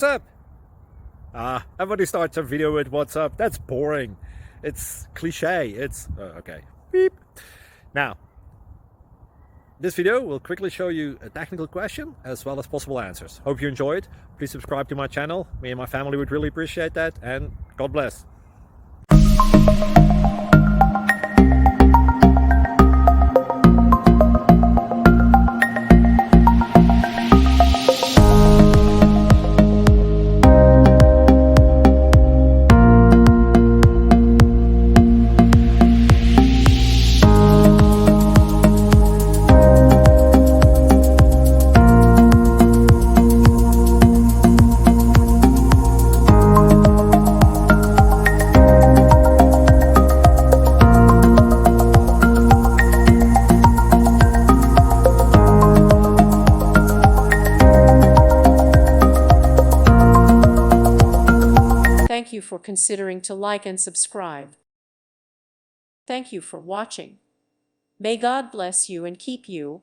what's up? Everybody starts a video with what's up. That's boring. It's cliche. It's okay. Beep. Now, this video will quickly show you a technical question as well as possible answers. Hope you enjoyed. Please subscribe to my channel. Me and my family would really appreciate that, and God bless. Thank you for considering to like and subscribe. Thank you for watching. May God bless you and keep you.